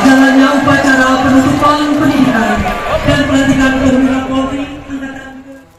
berjalannya upacara penutupan pendidikan dan pelantikan Perwira Polri Angkatan ke-21.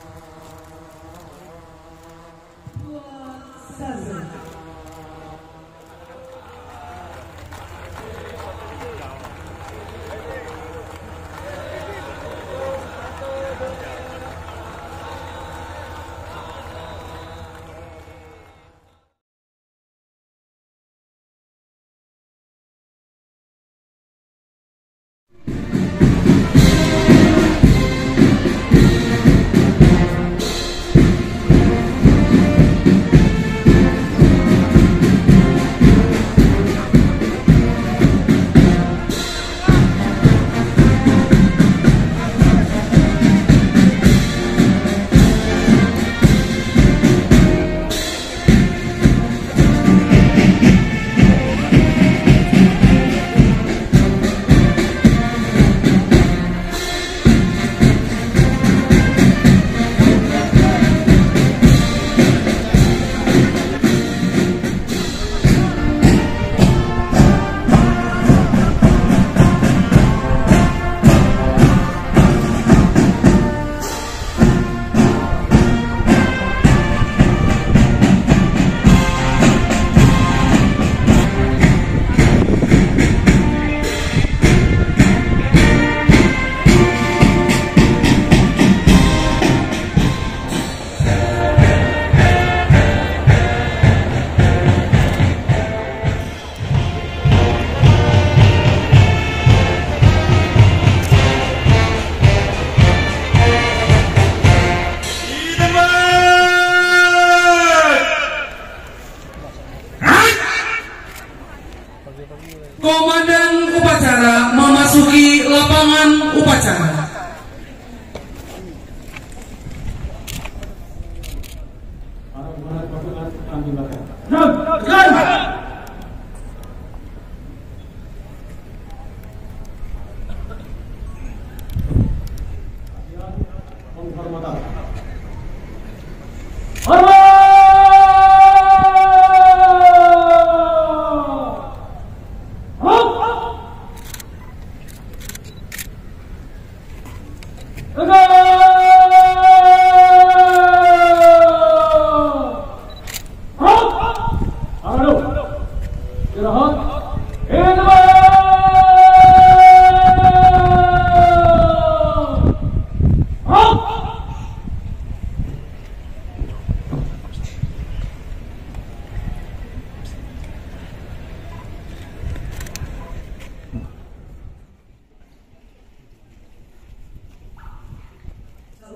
Komandan upacara memasuki lapangan upacara.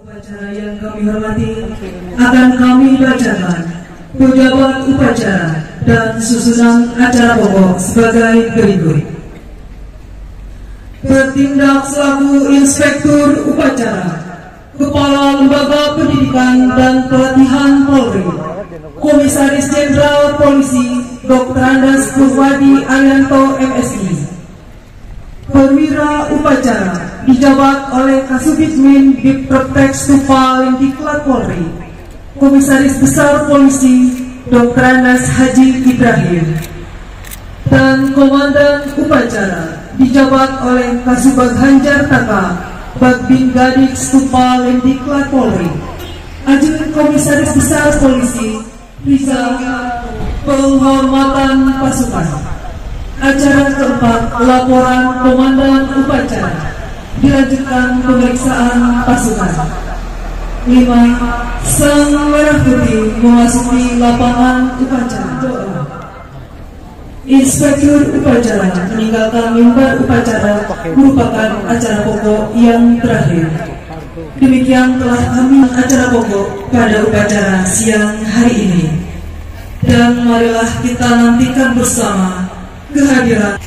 Upacara yang kami hormati akan kami bacakan pejabat upacara dan susunan acara pokok sebagai berikut. Bertindak selaku Inspektur Upacara, Kepala Lembaga Pendidikan dan Pelatihan Polri, Komisaris Jenderal Polisi Dr. Andas Purwadi Arianto MSI. Perwira upacara dijabat oleh Kasubdit Diproptek Stupal Diklat Polri, Komisaris Besar Polisi Dr. Anas Haji Ibrahim, dan Komandan upacara dijabat oleh Kasubag Hanjar Taka Bagbin Gadik Stupal Diklat Polri, Adjungan Komisaris Besar Polisi Rizal. Penghormatan pasukan. Acara keempat, laporan komandan upacara. Dilanjutkan pemeriksaan pasukan. 5. Sang Merah Putih memasuki lapangan upacara. Doa. Inspektur upacara meninggalkan mimbar upacara merupakan acara pokok yang terakhir. Demikian telah kami acara pokok pada upacara siang hari ini. Dan marilah kita nantikan bersama kehadiran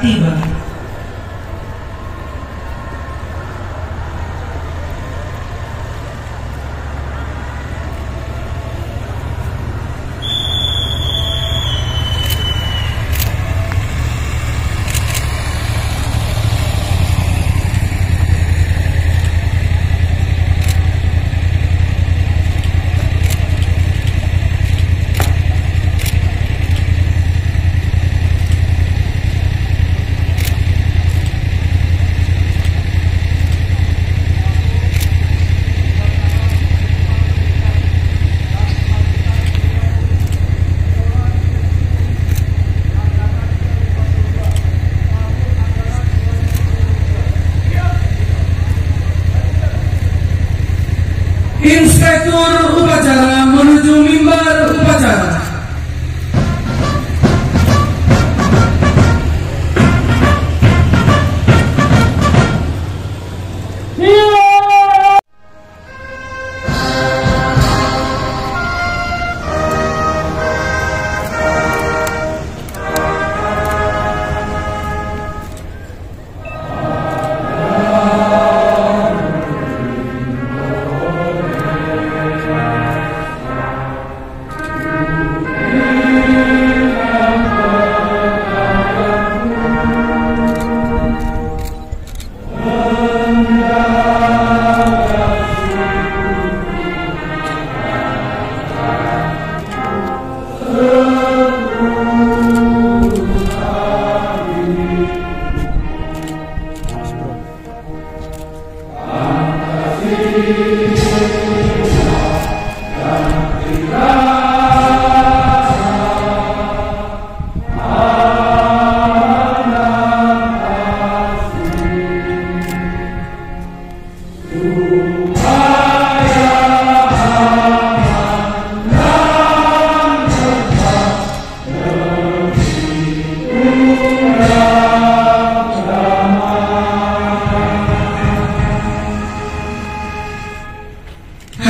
tiba. Inspektur upacara menuju mimbar upacara.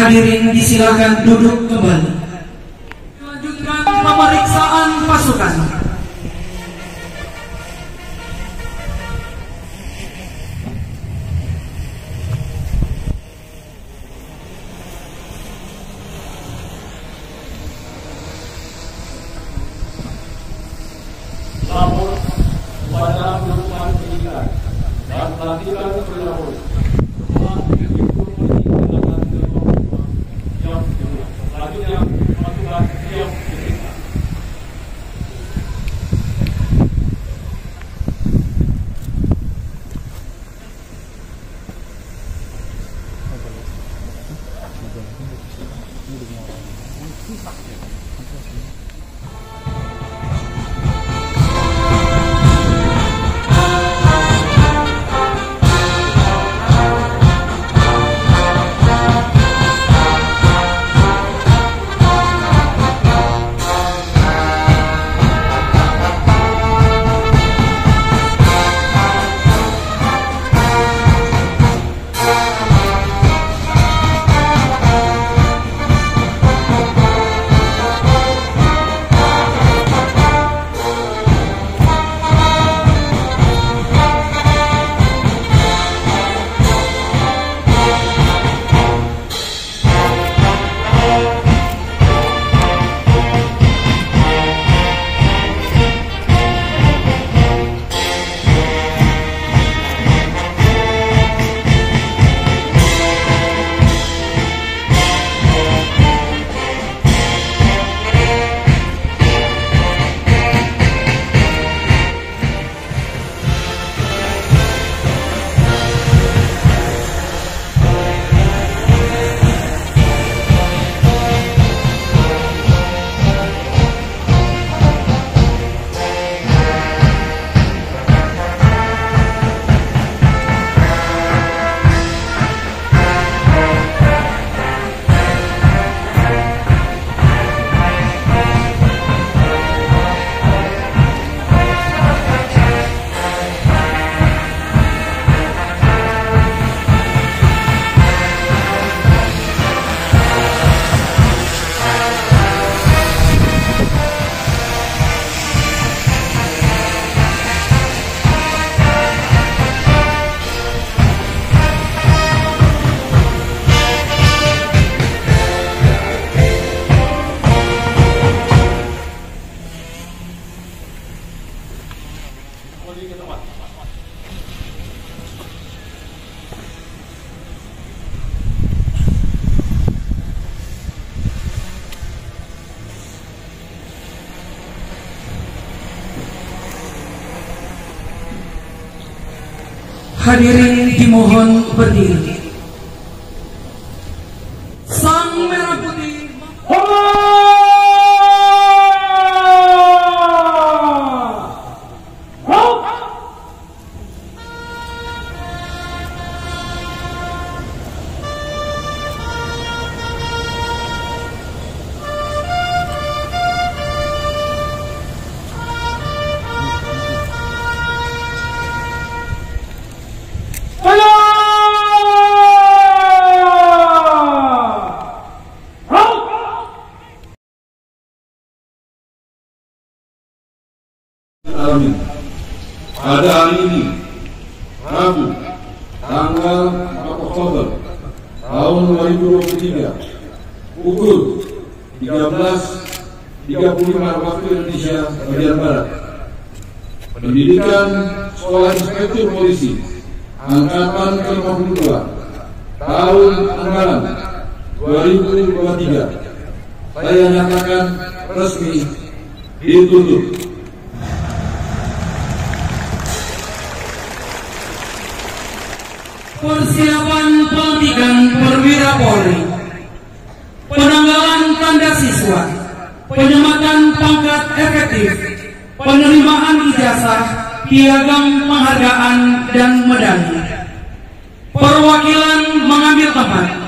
Hadirin disilakan duduk kembali. Lanjutkan pemeriksaan pasukan. Lapor upacara penutupan pendidikan dan pelantikan Kapolri. Jam 12. kembali ke tempat. Hadirin dimohon berdiri. Sang merah putih. Amin. Pada hari ini, Rabu, tanggal 4 Oktober tahun 2023, pukul 13.35 waktu Indonesia bagian Barat, Pendidikan Sekolah Inspektur Polisi Angkatan ke-52 tahun anggaran 2023 saya nyatakan resmi ditutup. Persiapan pelantikan perwira Polri, penanggalan tanda siswa, penyematan pangkat efektif, penerimaan ijazah, piagam penghargaan dan medali. Perwakilan mengambil tempat.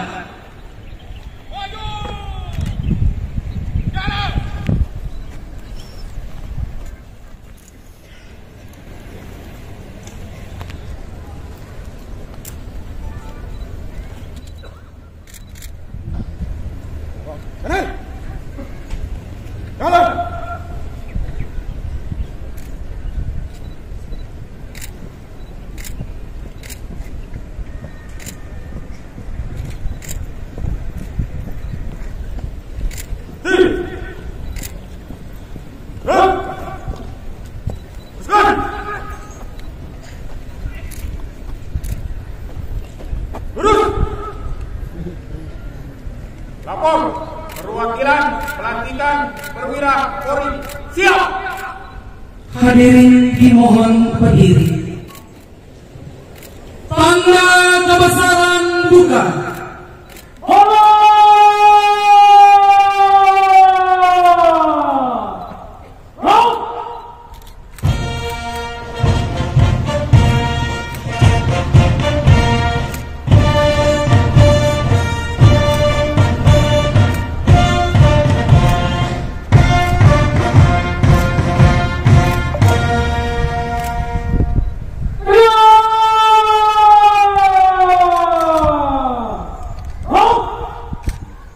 Lapor perwakilan pelantikan perwira Polri siap. Hadirin dimohon berdiri. Tanda kebesaran buka.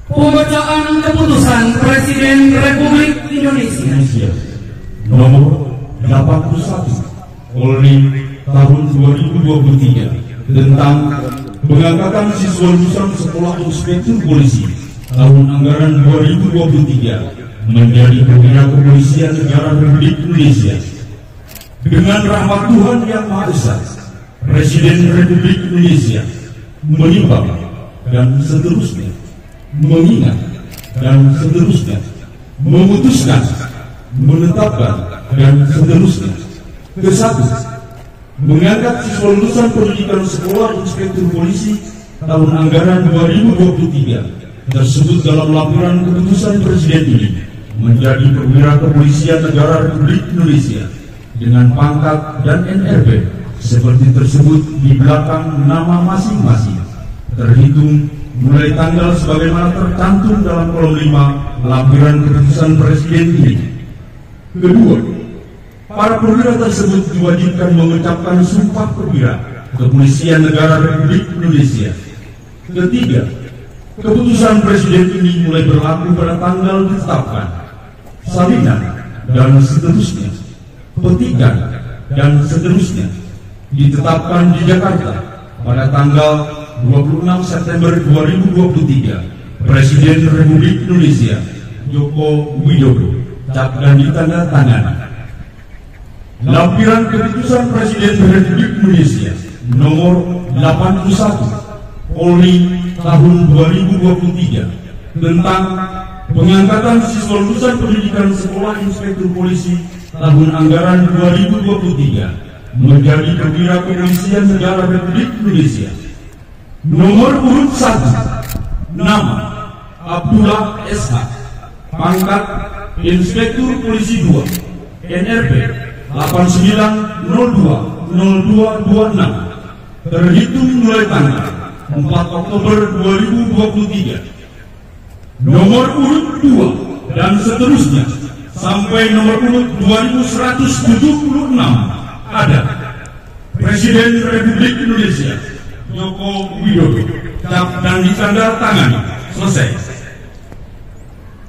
Pembacaan keputusan Presiden Republik Indonesia Nomor 81 Polri tahun 2023 tentang pengangkatan siswa lulusan Sekolah Inspektur Polisi tahun anggaran 2023 menjadi perwira kepolisian negara Republik Indonesia. Dengan rahmat Tuhan Yang Maha Esa, Presiden Republik Indonesia menimbang dan seterusnya mengingat dan seterusnya memutuskan, menetapkan dan seterusnya. Ke-1, mengangkat siswa lulusan pendidikan Sekolah Inspektur Polisi tahun anggaran 2023 tersebut dalam laporan keputusan Presiden ini menjadi perwira kepolisian negara Republik Indonesia dengan pangkat dan NRB seperti tersebut di belakang nama masing-masing, terhitung mulai tanggal sebagaimana tercantum dalam kolom 5 lampiran keputusan Presiden ini. Kedua, para perwira tersebut diwajibkan mengucapkan sumpah perwira Kepolisian Negara Republik Indonesia. Ketiga, keputusan Presiden ini mulai berlaku pada tanggal ditetapkan. Salinan dan seterusnya, petikan dan seterusnya ditetapkan di Jakarta pada tanggal 26 September 2023, Presiden Republik Indonesia Joko Widodo, cap dan ditandatangani. lampiran keputusan Presiden Republik Indonesia nomor 81 Polri tahun 2023 tentang pengangkatan siswa lulusan pendidikan Sekolah Inspektur Polisi tahun anggaran 2023 menjadi perwira kepolisian negara Republik Indonesia. Nomor urut 1, nama Abdullah SH, pangkat Inspektur Polisi 2, NRP 89020226, terhitung mulai tanggal 4 Oktober 2023. Nomor urut 2 dan seterusnya sampai nomor urut 2176 ada Presiden Republik Indonesia Joko Widodo. Cap dan ditanda tangani. Selesai.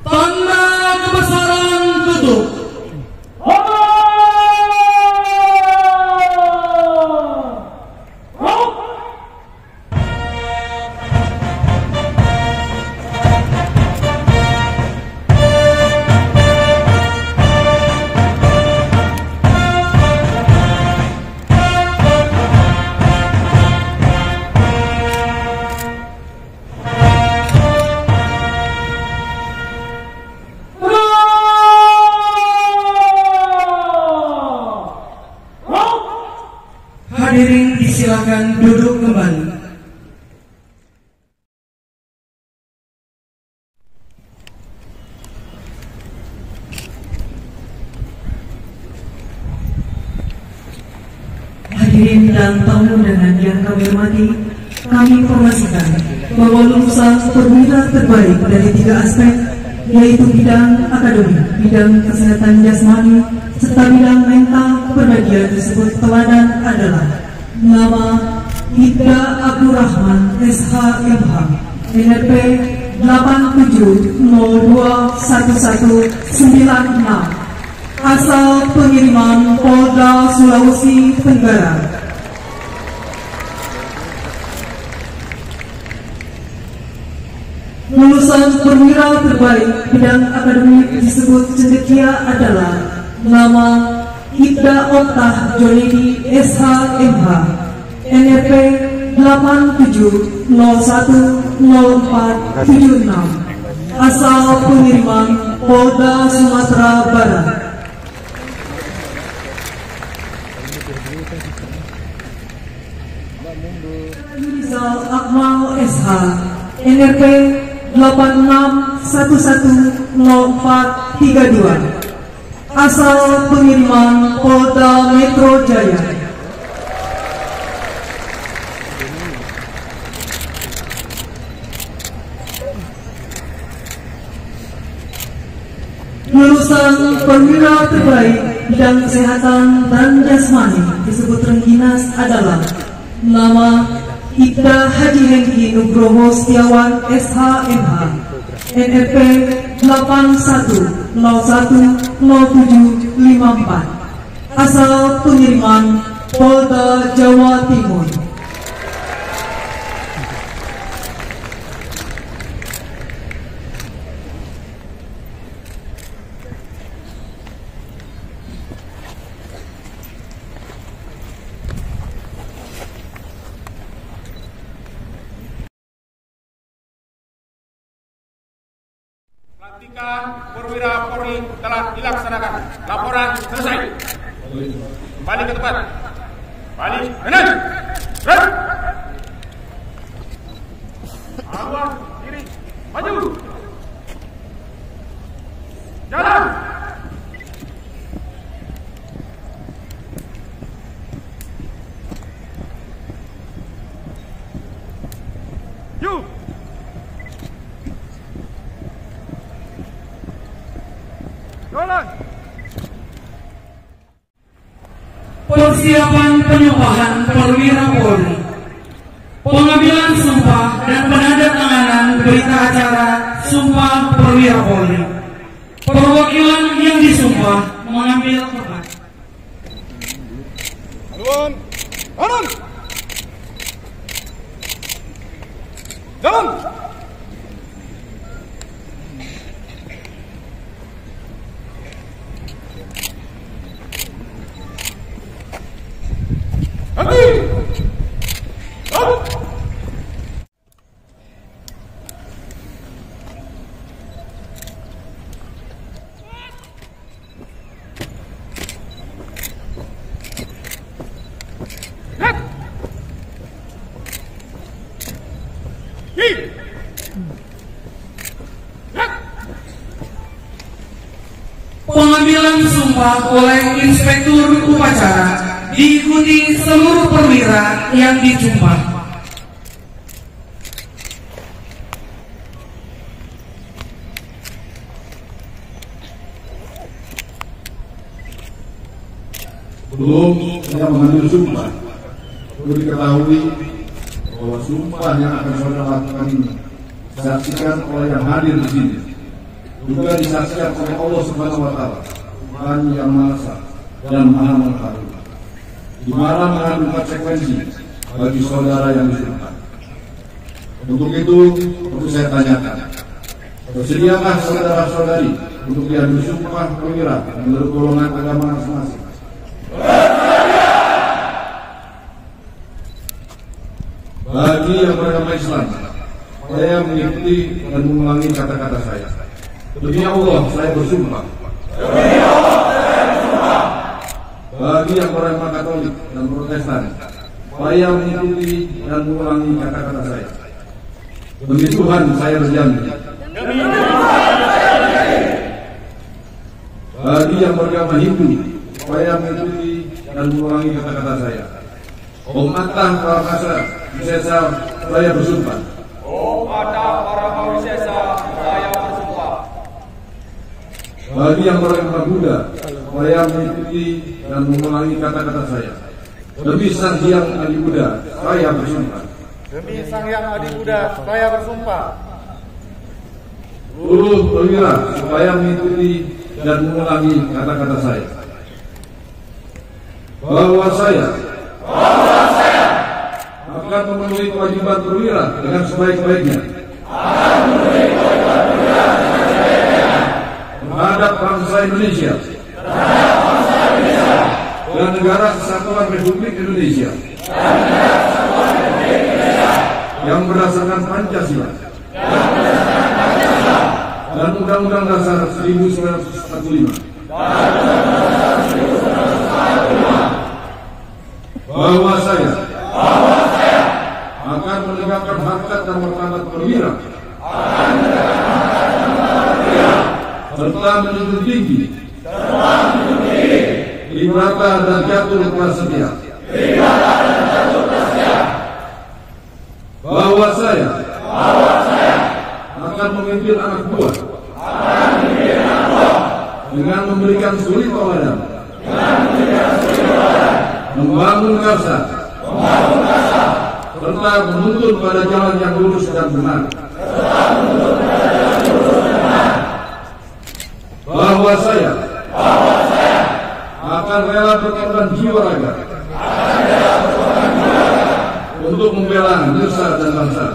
Tanda kebesaran tutup. Hadirin disilakan duduk kembali. Hadirin dan tamu undangan yang kami hormati, kami informasikan bahwa lulusan perwira terbaik dari 3 aspek, yaitu bidang akademik, bidang kesehatan jasmani, serta bidang mental kepribadian tersebut teladan adalah nama Ibda Abdurrahman SHMH, NRP 87021196, asal pengiriman Polda Sulawesi Tenggara. Lulusan perwira terbaik bidang akademik disebut cendekia adalah nama Ibda Oktah Jonedi SHMH, NRP 87010476, asal pengiriman Polda Sumatera Barat. Rizal Akmal SH, NRP 86110432, asal pengiriman Polda Metro Jaya. Lulusan perwira terbaik bidang kesehatan dan jasmani disebut Rengginas adalah nama Ibda Haji Hengki Nugroho Setiawan SHMH, NRP 81010754, asal pengiriman Polda Jawa Timur. Pelantikan perwira Polri telah dilaksanakan. Laporan selesai. Kembali ke tempat. Balik kanan. Gerak. Awas kiri. Maju. Jalan. Yuk. Persiapan penyembahan perwira Polri, pengambilan sumpah dan penandatanganan berita acara Sumpah Perwira Polri. Perwakilan yang disumpah mengambil tempat. Jalan. Kanan. Jalan. Mati. Pengambilan sumpah oleh Inspektur Upacara diikuti seluruh perwira yang disumpah. Sebelum saya mengambil sumpah, perlu diketahui bahwa sumpah yang akan saudara lakukan ini disaksikan oleh yang hadir di sini, juga disaksikan oleh Allah Subhanahu wa Ta'ala, Tuhan yang Maha Esa dan Maha Mengetahui, di mana mengandung konsekuensi bagi saudara yang disumpah. Untuk itu, perlu saya tanyakan, bersediakah saudara-saudari untuk diambil sumpah perwira menurut golongan agama masing-masing? Bagi yang beragama Islam, saya mengikuti dan mengulangi kata-kata saya. Demi Allah, saya bersumpah. Bagi yang beragama Katolik dan Protestan, saya mengikuti dan mengulangi kata-kata saya. Demi Tuhan, saya berjanji. Bagi yang beragama Hindu, saya mengikuti dan mengulangi kata-kata saya. Om Mata Paramahwisesa, saya bersumpah. Om Mata Paramahwisesa, saya bersumpah. Bagi yang beragama Buddha, saya mengikuti dan mengulangi kata-kata saya. Demi Sang Hyang Adi Buddha, saya bersumpah. Demi Sang Hyang Adi Buddha, saya bersumpah. Seluruh perwira supaya mengikuti dan mengulangi kata-kata saya. Bahwa saya akan memenuhi kewajiban perwira dengan sebaik-baiknya terhadap bangsa Indonesia dan Negara Kesatuan Republik Indonesia yang berdasarkan Pancasila dan Undang-Undang Dasar 1945, bahwa saya akan menegakkan harkat dan martabat perwira serta menjunjung tinggi Tribrata dan Catur Prasetya, bahwa saya akan memimpin anak buah dengan memberikan suri tauladan, membangun karsa, serta menuntun pada jalan yang lurus dan benar. Bahwa saya akan rela berkorban jiwa raga untuk membela nusa dan bangsa.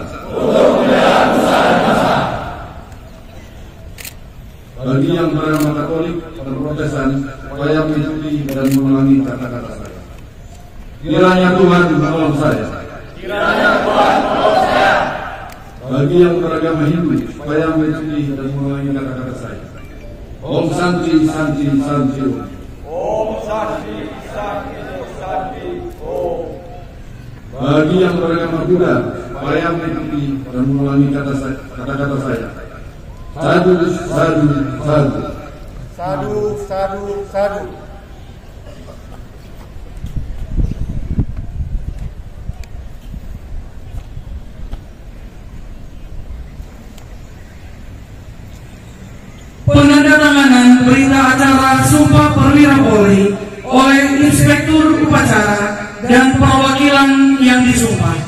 Bagi yang beragama Katolik dan Protestan, saya mengikuti dan mengulangi kata-kata saya. Kiranya Tuhan menolong saya. Bagi yang beragama Hindu, saya mengikuti dan mengulangi kata-kata saya. Om Santi Santi Santi Om. Om Santi Santi Santi Om. Bagi yang beragama Buddha, saya mengikuti dan mengulangi kata-kata saya. Sadu, sadu, sadu. Sadu, sadu, sadu. Penandatanganan berita acara Sumpah Perwira Polri oleh Inspektur Upacara dan perwakilan yang disumpah.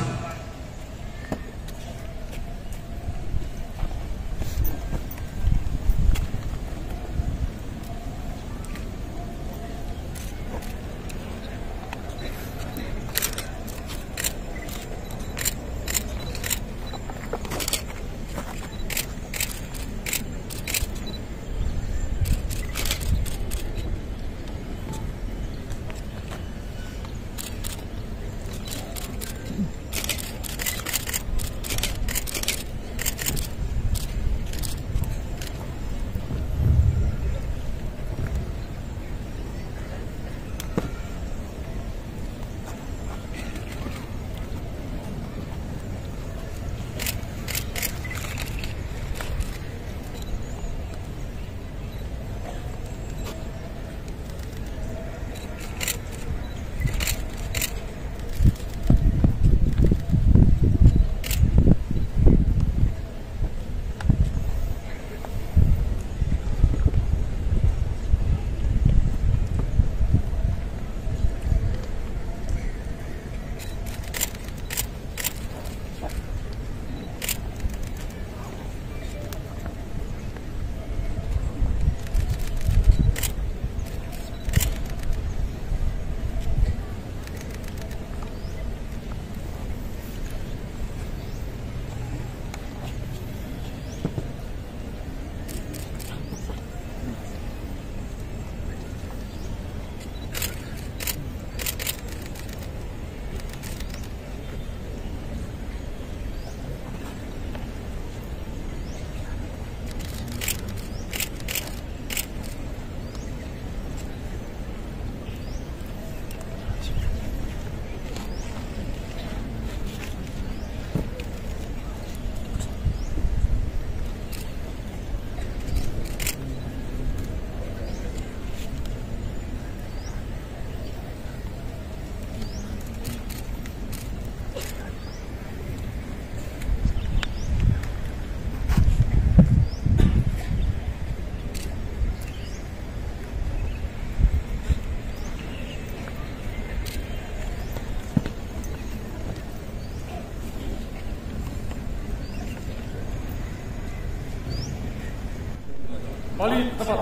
Balik tepat.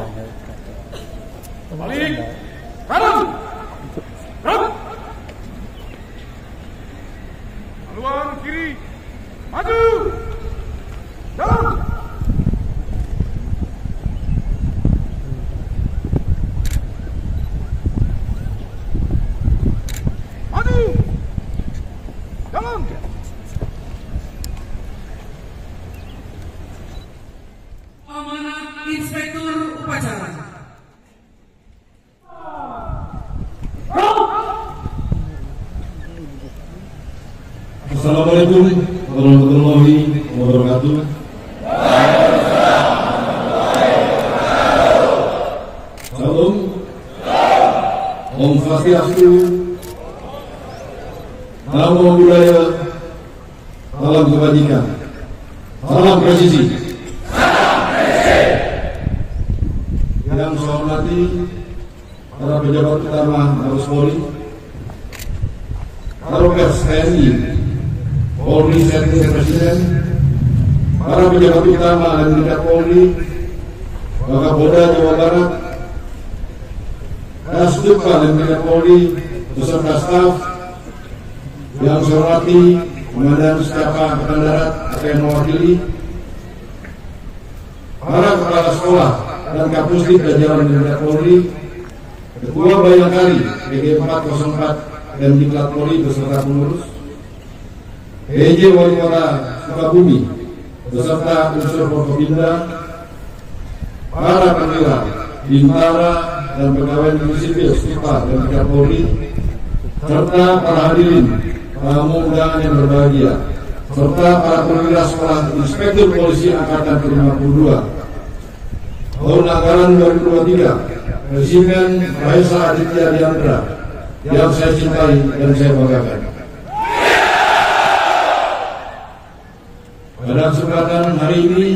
Balik kanan. Gerak. Haluan kiri. Maju. Jalan. Maju. Jalan. Amanat Inspektur Upacara. Assalamualaikum warahmatullahi wabarakatuh. Salam. Om Swastiastu. Namo Buddhaya. Salam kebajikan. Salam presisi. Yang saya hormati para pejabat utama Mabes Polri, Kapolres TNI, Polri Servis Presiden, para pejabat utama dan tingkat Polri, Wakapolda Jawa Barat, Kasdukka dan tingkat Polri, beserta staf, yang saya hormati Komandan Setiapa Angkatan Darat atau yang mewakili, para kepala sekolah dan Kapusdik jajaran tingkat Polri, Ketua Bayangkari PG 404 dan Diklat Polri beserta pengurus, PJ Wali Kota Sukabumi beserta unsur Forkopimda, para perwira, bintara dan pegawai negeri sipil Stipa dan tingkat Polri, serta para hadirin, tamu undangan yang berbahagia, serta para perwira sekolah Inspektur Polisi Angkatan ke-52 tahun anggaran 2023, Presiden Raisa Aditya Diandra yang saya cintai dan saya banggakan. Pada kesempatan hari ini,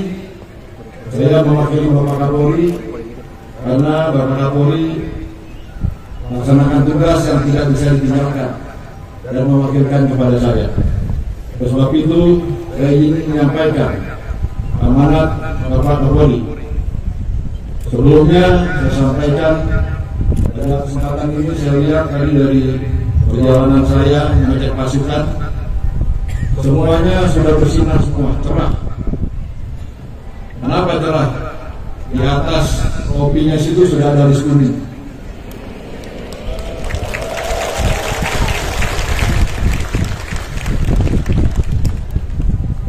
saya mewakili Bapak Kapolri karena Bapak Kapolri melaksanakan tugas yang tidak bisa ditinggalkan dan mewakilkan kepada saya. Oleh sebab itu, saya ingin menyampaikan amanat Bapak Kapolri. Sebelumnya saya sampaikan pada kesempatan ini, saya lihat tadi dari perjalanan saya mengecek pasukan, semuanya sudah bersinar semua, cerah. Kenapa cerah? Di atas kopinya situ sudah ada garis kuning.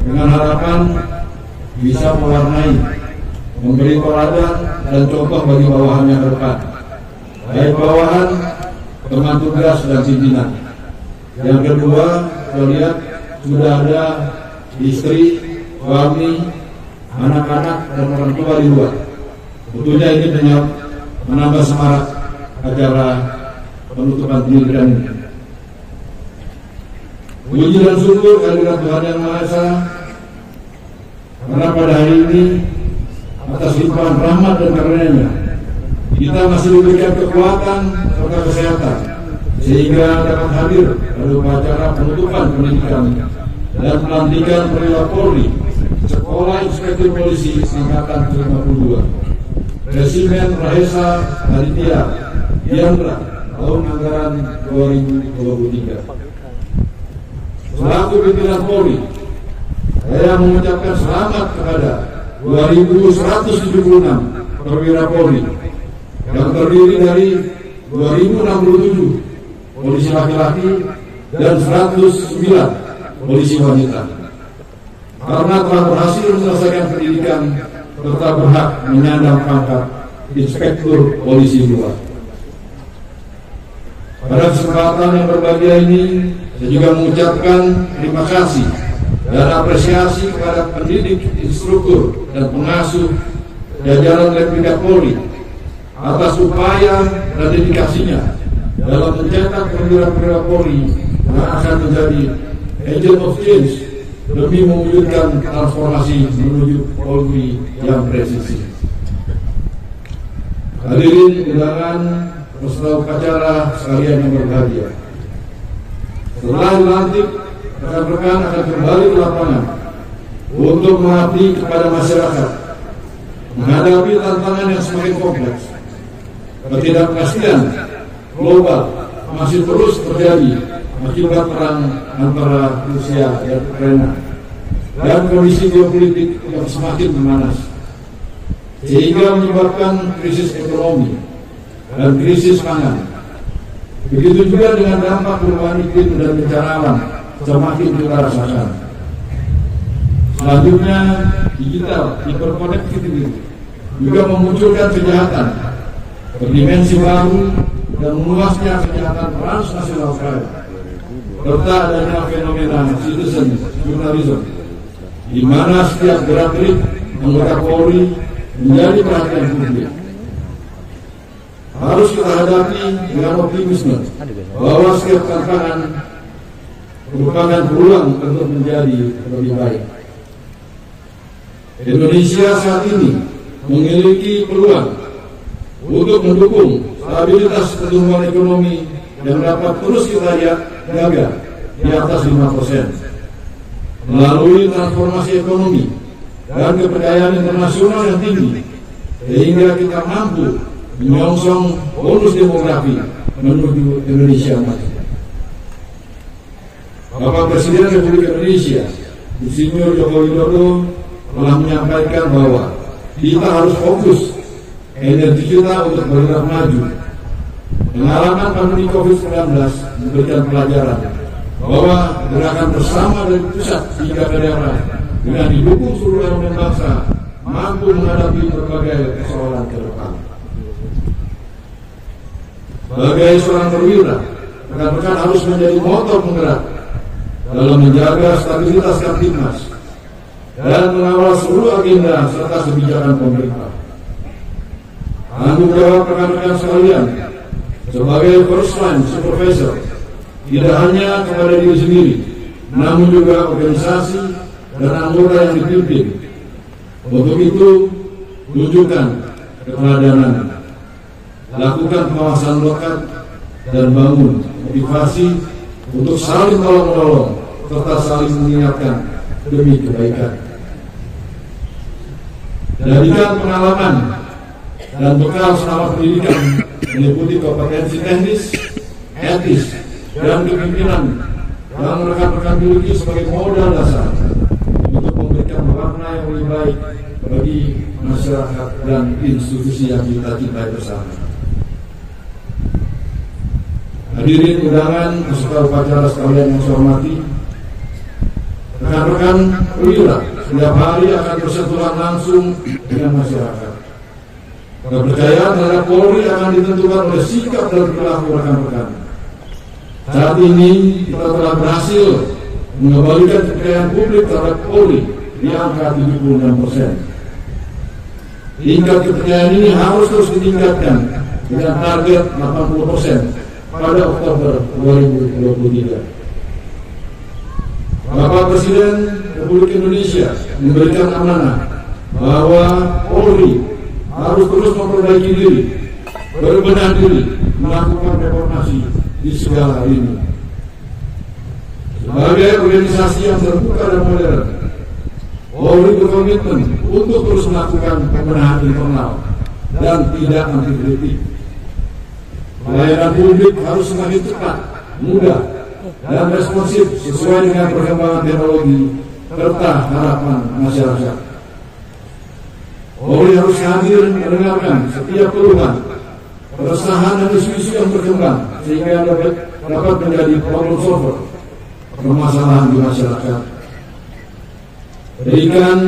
Dengan harapan bisa mewarnai, memberi teladan dan contoh bagi bawahannya ke depan, baik bawahan, teman tugas dan pimpinan. Yang kedua, saya lihat sudah ada istri, suami, anak-anak dan orang tua di luar. Tentunya ini menambah semangat acara penutupan pendidikan ini. Puji dan syukur kehadirat Tuhan Yang Maha Esa, karena pada hari ini atas limpahan rahmat dan karunia-Nya kita masih diberikan kekuatan serta kesehatan sehingga dapat hadir pada upacara penutupan pendidikan dan pelantikan perwira Polri Sekolah Inspektur Polisi Angkatan ke-52 Presiden Raisa Aditya Diandra tahun anggaran 2023. Selaku pimpinan Polri, saya mengucapkan selamat kepada 2.176 perwira Polri yang terdiri dari 2.067 polisi laki-laki dan 109 polisi wanita. Karena telah berhasil menyelesaikan pendidikan serta berhak menyandang pangkat Inspektur Polisi 2. Pada kesempatan yang berbahagia ini, saya juga mengucapkan terima kasih dan apresiasi kepada pendidik, instruktur, dan pengasuh jajaran Tingkat Polri atas upaya dan dedikasinya dalam mencetak perwira-perwira Polri yang akan menjadi agent of change demi mewujudkan transformasi menuju Polri yang presisi. Hadirin undangan peserta upacara sekalian yang berbahagia. Setelah dilantik, rekan-rekan akan kembali ke lapangan untuk mengabdi kepada masyarakat menghadapi tantangan yang semakin kompleks. Ketidakpastian global masih terus terjadi akibat perang antara Rusia dan Ukraina dan kondisi geopolitik yang semakin memanas, sehingga menyebabkan krisis ekonomi dan krisis pangan. Begitu juga dengan dampak perubahan iklim dan bencana alam semakin kita rasakan. Selanjutnya, digital hyperconnectivity juga memunculkan kejahatan berdimensi baru dan meluasnya kejahatan transnasional crime, serta adanya fenomena citizen journalism, di mana setiap gerak-gerik anggota Polri menjadi perhatian publik. Harus kita hadapi dengan optimisme bahwa setiap tantangan merupakan peluang untuk menjadi lebih baik. Indonesia saat ini memiliki peluang untuk mendukung stabilitas pertumbuhan ekonomi yang dapat terus kita jaga di atas 5% melalui transformasi ekonomi dan kepercayaan internasional yang tinggi, sehingga kita mampu menyongsong bonus demografi menuju Indonesia maju. Bapak Presiden Republik Indonesia Insinyur Joko Widodo telah menyampaikan bahwa kita harus fokus energi kita untuk bergerak maju. Pengalaman pandemi COVID-19 memberikan pelajaran bahwa gerakan bersama dari pusat hingga ke daerah dengan didukung seluruh elemen bangsa mampu menghadapi berbagai persoalan ke depan. Sebagai seorang perwira, rekan-rekan harus menjadi motor penggerak dalam menjaga stabilitas Kamtibmas dan mengawal seluruh agenda serta kebijakan pemerintah. Tanggung jawab rekan-rekan sekalian sebagai first line supervisor tidak hanya kepada diri sendiri, namun juga organisasi dan anggota yang dipimpin. Untuk itu, tunjukkan keteladanan, lakukan pengawasan lekat, dan bangun motivasi untuk saling tolong-menolong serta saling mengingatkan demi kebaikan. Jadikan pengalaman dan bekal selama pendidikan meliputi kompetensi teknis, etis, dan kepemimpinan yang rekan-rekan miliki sebagai modal dasar untuk memberikan warna yang lebih baik bagi masyarakat dan institusi yang kita cintai bersama. Hadirin undangan peserta upacara sekalian yang saya hormati, rekan-rekan perwira setiap hari akan bersentuhan langsung dengan masyarakat. Kepercayaan terhadap Polri akan ditentukan oleh sikap dan perilaku rekan-rekan. Saat ini kita telah berhasil mengembalikan kepercayaan publik terhadap Polri di angka 76%. Tingkat kepercayaan ini harus terus ditingkatkan dengan target 80% pada Oktober 2023. Bapak Presiden Republik Indonesia memberikan amanah bahwa Polri harus terus memperbaiki diri, berbenah diri, melakukan reformasi di segala lini. Sebagai organisasi yang terbuka dan modern, Polri berkomitmen untuk terus melakukan pembenahan internal dan tidak anti kritik. Pelayanan publik harus semakin cepat, mudah, dan responsif sesuai dengan perkembangan teknologi serta harapan masyarakat. Polri harus hadir mendengarkan setiap keluhan, keresahan dan isu-isu yang berkembang sehingga dapat menjadi problem solver permasalahan di masyarakat. Berikan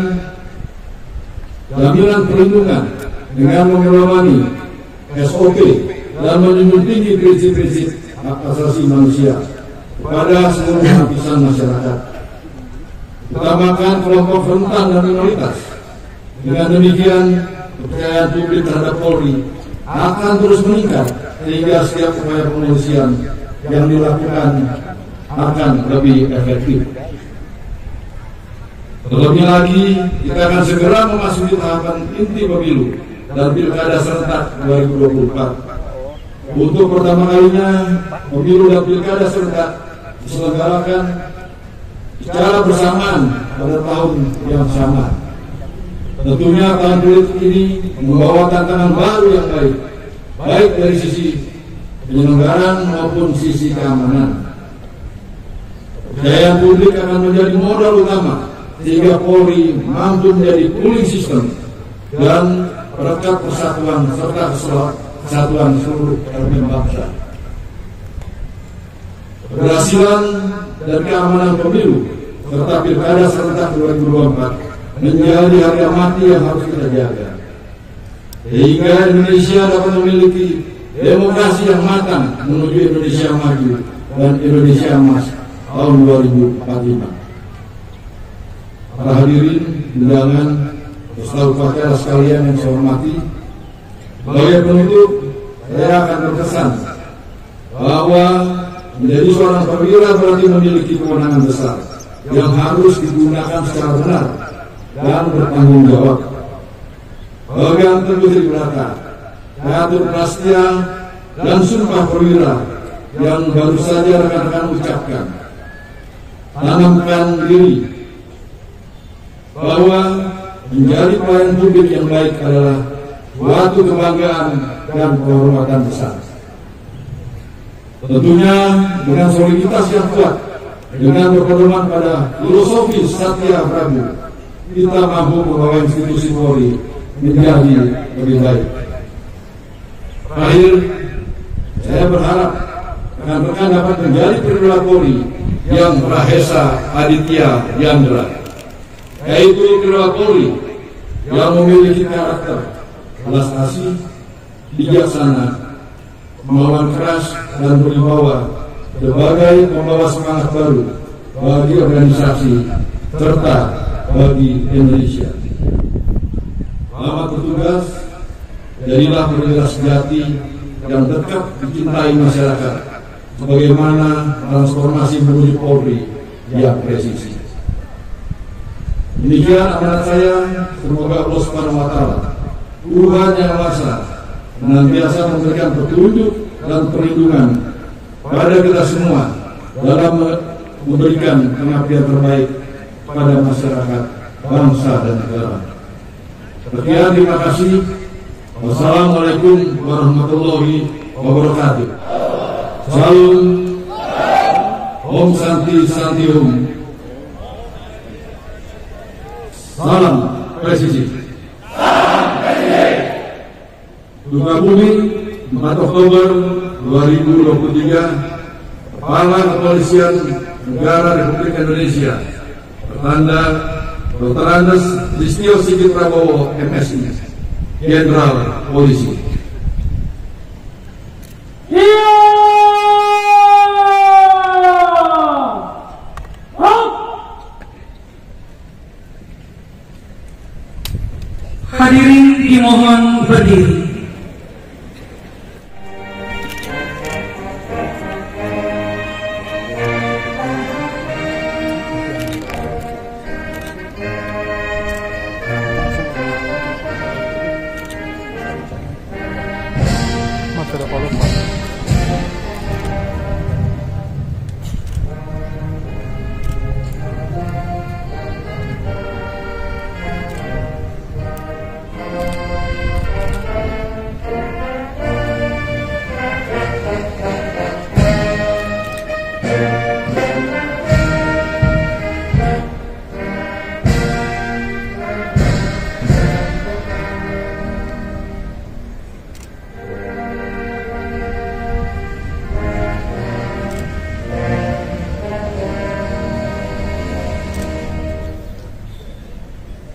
jaminan perlindungan dengan mengelola SOP dan menjunjung tinggi prinsip-prinsip hak asasi manusia pada seluruh lapisan masyarakat. Utamakan kelompok rentan dan minoritas. Dengan demikian, kepercayaan publik terhadap Polri akan terus meningkat sehingga setiap upaya pemolisian yang dilakukan akan lebih efektif. Terlebih lagi, kita akan segera memasuki tahapan inti pemilu dan pilkada serentak 2024. Untuk pertama kalinya, pemilu dan pilkada serentak diselenggarakan secara bersamaan pada tahun yang sama. Tentunya tahun politik ini membawa tantangan baru yang baik dari sisi penyelenggaraan maupun sisi keamanan. Kepercayaan publik akan menjadi modal utama sehingga Polri mampu menjadi cooling system dan perekat persatuan serta kesatuan seluruh elemen bangsa. Keberhasilan dan keamanan pemilu serta pilkada serentak 2024 menjadi harga mati yang harus kita jaga, sehingga Indonesia dapat memiliki demokrasi yang matang menuju Indonesia maju dan Indonesia emas tahun 2045. Para hadirin undangan beserta upacara sekalian yang saya hormati, sebagai penutup saya akan berpesan bahwa menjadi seorang perwira berarti memiliki kewenangan besar yang harus digunakan secara benar dan bertanggung jawab. Pegang teguh di belakang, mengatur prasetya dan sumpah perwira yang baru saja rekan-rekan ucapkan. Tanamkan diri bahwa menjadi pelayan publik yang baik adalah suatu kebanggaan dan kehormatan besar. Tentunya dengan soliditas yang kuat, dengan berpedoman pada filosofi Satya Prabu, kita mampu membawa institusi Polri menjadi lebih baik. Terakhir, saya berharap rekan-rekan dapat menjadi perwira Polri yang Mahesa Aditya Yandra, yaitu perwira Polri yang memiliki karakter belas kasih, bijaksana, kemauan keras dan berwibawa sebagai pembawa semangat baru bagi organisasi serta bagi Indonesia. Selamat bertugas, jadilah perwira sejati yang dekat dicintai masyarakat, sebagaimana transformasi menuju Polri yang presisi. Demikian amanat saya, semoga Allah Subhanahu wa Ta'ala, Tuhan Yang Maha Esa, senantiasa memberikan petunjuk dan perlindungan pada kita semua dalam memberikan pengabdian terbaik pada masyarakat, bangsa dan negara. Sekian, terima kasih. Wassalamualaikum warahmatullahi wabarakatuh. Salam, Om Santi Santi Om. Salam presisi. Duka Bumi, 4 Oktober 2023, Kepala Kepolisian Negara Republik Indonesia, bertanda Dr. Andes Listio Sigit Prabowo, MSI, Jenderal Polisi. Hadirin dimohon berdiri.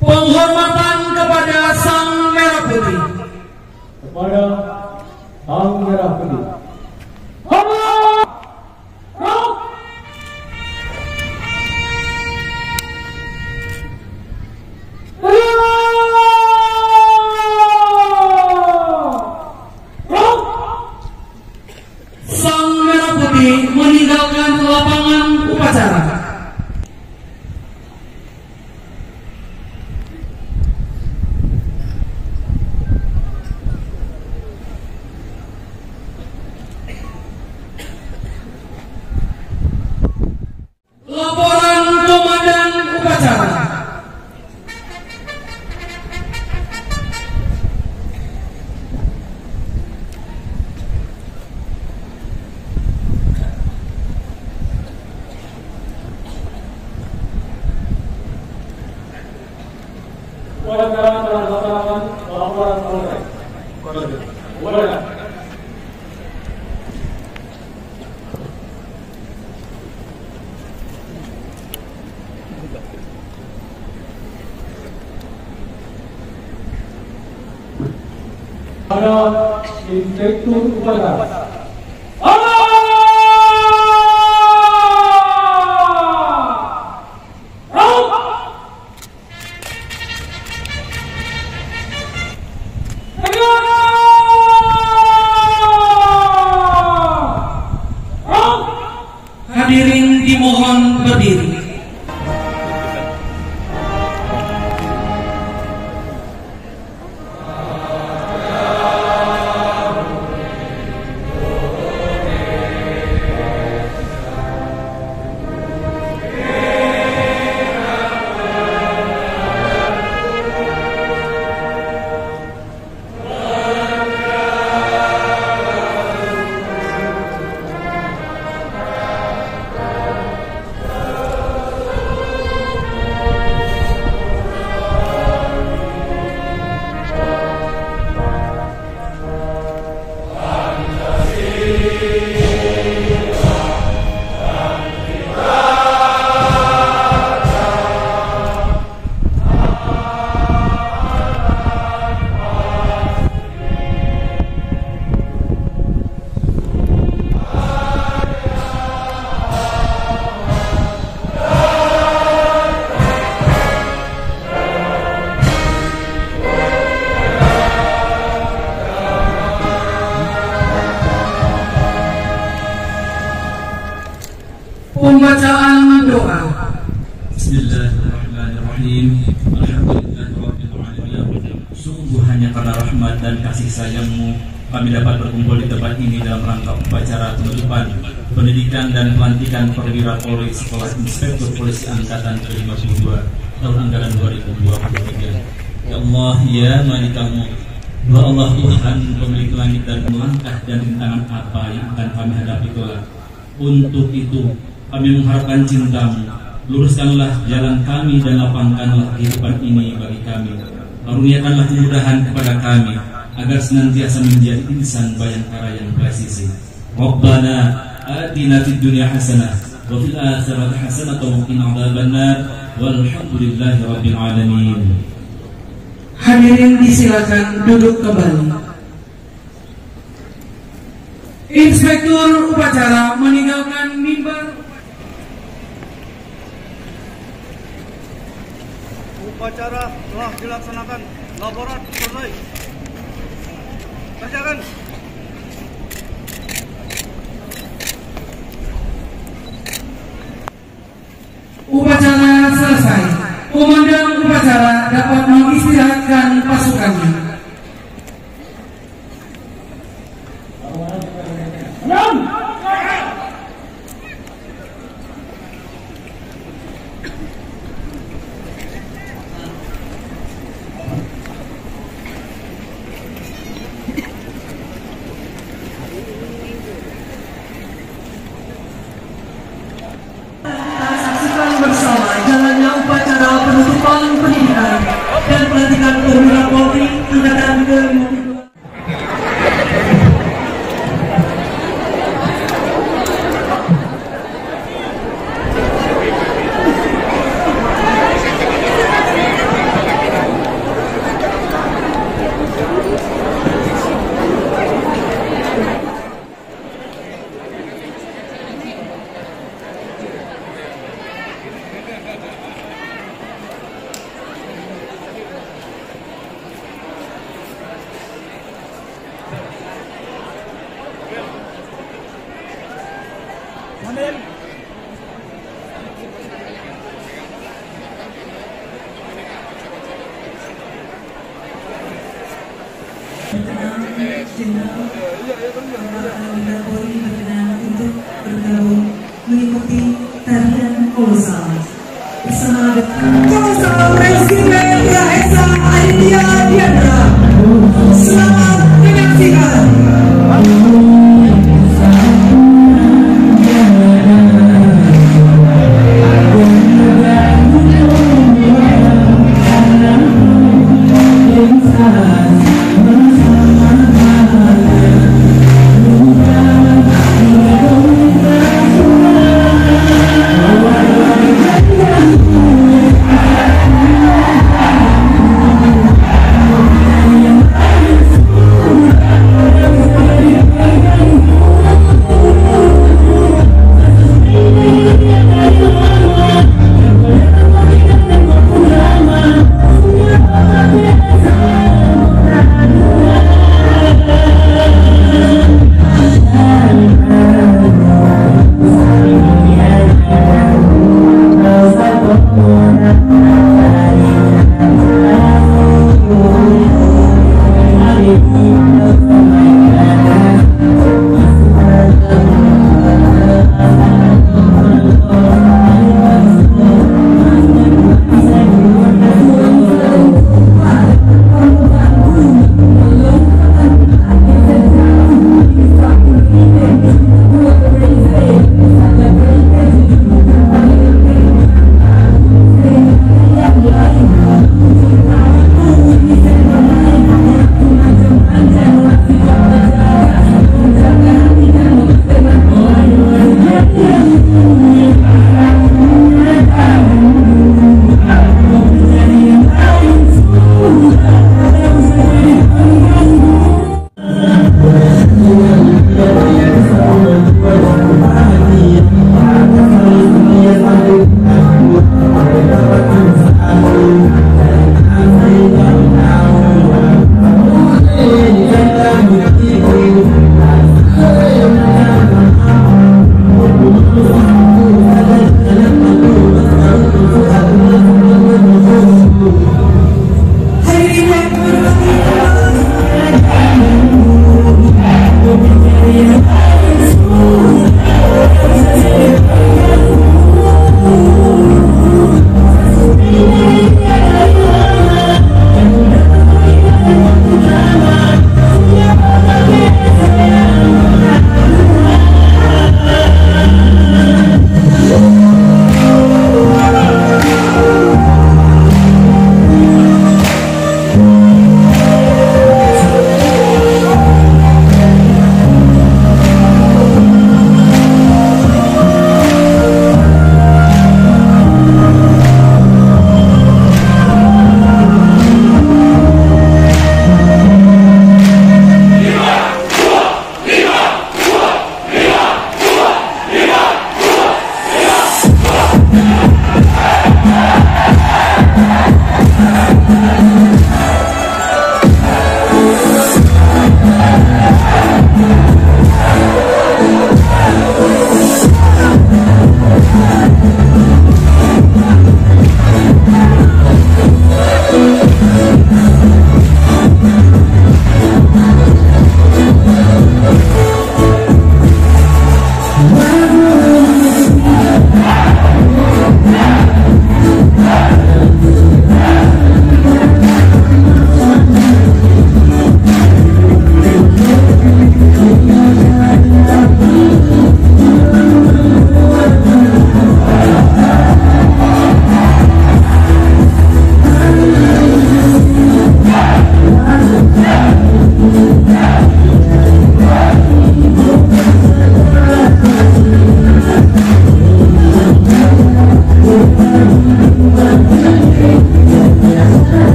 Penghormatan kepada Sang Merah Putih. Kepada Sang Merah Putih. Sang Merah Putih meninggalkan lapangan upacara. Laporan Komandan Upacara. upacara telah dilaksanakan laporan selesai. Boleh. Pada inspektur upacara. Hadirin dimohon berdiri. Pembacaan doa. Bismillahirrahmanirrahim. Alhamdulillahirrahmanirrahim. Sungguh hanya karena rahmat dan kasih sayang-Mu kami dapat berkumpul di tempat ini dalam rangka upacara penutupan pendidikan dan pelantikan perwira Polri Sekolah Inspektur Polisi Angkatan ke-52 tahun anggaran 2023. Ya Allah, ya Malikal Mulk, ya Allah Tuhan pemilik langit dan melangkah dan rintangan apa yang akan kami hadapi kelak. Untuk itu kami mengharapkan cinta-Mu, luruskanlah jalan kami dan lapangkanlah kehidupan ini bagi kami. Karuniakanlah kemudahan kepada kami agar senantiasa menjadi insan bayangkara yang presisi. Rabbana atina fid dunya hasanah wa fil akhirati hasanah wa qina adzabannar walhamdulillahi rabbil alamin. Hadirin disilakan duduk kembali. Inspektur upacara meninggalkan mimbar. Upacara telah dilaksanakan. Laporan selesai. Kerjakan. Upacara selesai. Komandan upacara dapat mengistirahatkan pasukannya. Bersama jalannya upacara penutupan pendidikan dan pelantikan perwira Polri Angkatan ke-52. Polri berkenan untuk bergabung mengikuti tarian kolosal bersama kolosal Resimen Raesa Aditya Diandra. Selamat menyaksikan.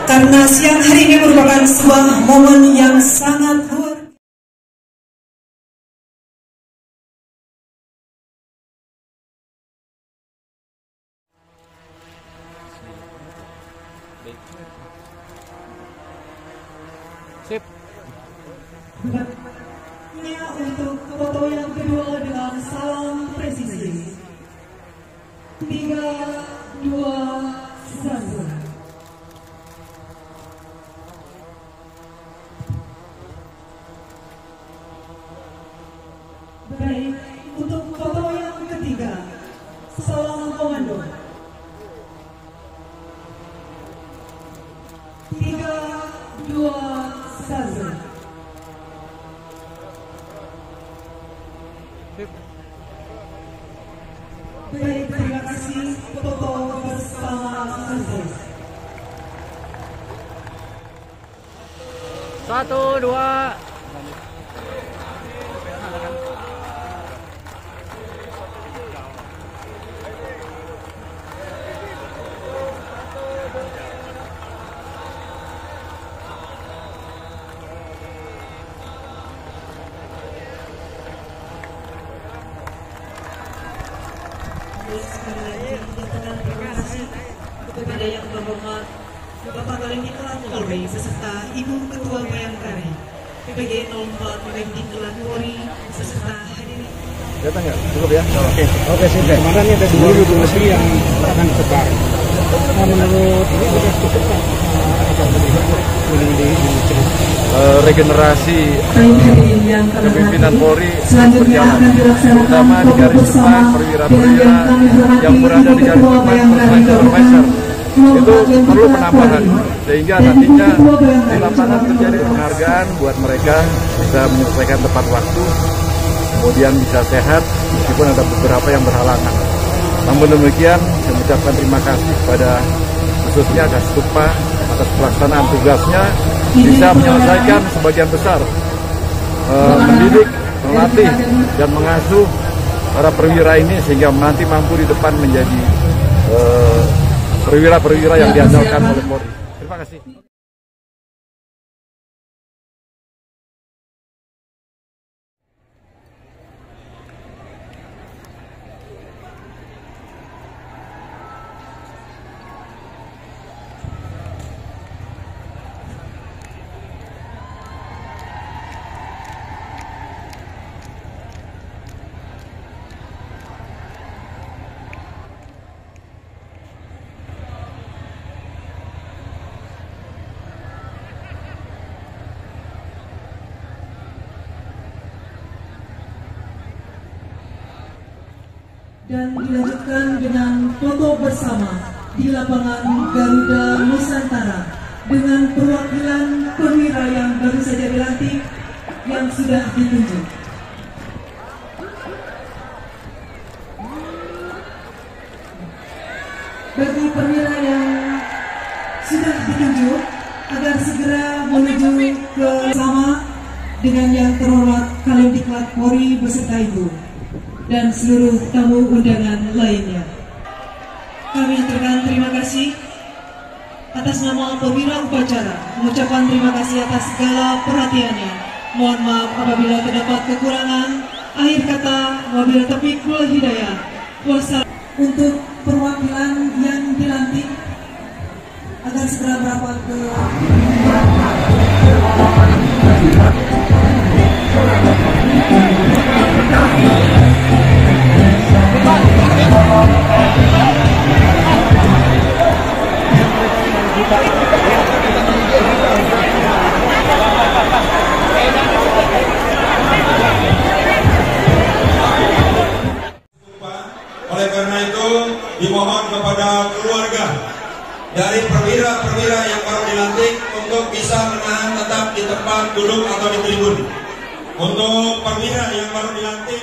karena siang hari ini merupakan sebuah momen yang sangat luar biasa. Sip. Untuk foto yang kedua dengan salam presisi. 3, 2, 1. Baik, untuk foto yang ketiga, salam komando. 3, 2, 1. Baik, terima kasih. Foto bersama selesai. 1, 2. Terima kasih kepada yang terhormat Bapak Kalimdiklat Polri beserta Ibu Ketua Bayangkari PPG 04 Kalimdiklat Polri beserta hadirin. Datang ya? Cukup ya? Oke sih. Kemarin ini ada 2.000 lebih yang akan disebar. Menurut ini sudah cukup kan? Regenerasi kepemimpinan Polri berjalan, terutama di garis depan perwira-perwira yang berada di garis depan supervisor itu perlu penambahan, sehingga nantinya di lapangan terjadi penghargaan buat mereka bisa menyelesaikan tepat waktu, kemudian bisa sehat meskipun ada beberapa yang berhalangan. Namun demikian, saya mengucapkan terima kasih kepada khususnya Gastupa atas pelaksanaan tugasnya, bisa menyelesaikan sebagian besar mendidik, melatih, dan mengasuh para perwira ini sehingga nanti mampu di depan menjadi perwira-perwira yang diandalkan oleh Polri. Terima kasih. Dan dilanjutkan dengan foto bersama di lapangan Garuda Nusantara dengan perwakilan perwira yang baru saja dilantik yang sudah ditunjuk. Bagi perwira yang sudah ditunjuk agar segera menuju ke sama dengan yang terhormat Kalimdiklat Polri beserta Ibu dan seluruh tamu undangan lainnya. Kami aturkan terima kasih atas nama perwira upacara, mengucapkan terima kasih atas segala perhatiannya. Mohon maaf apabila terdapat kekurangan. Akhir kata, wabillahi taufiq wal hidayah. Untuk perwakilan yang dilantik agar segera merapat ke Oleh karena itu, dimohon kepada keluarga dari perwira-perwira yang baru dilantik untuk bisa menahan tetap di tempat duduk atau di tribun. Untuk perwira yang baru dilantik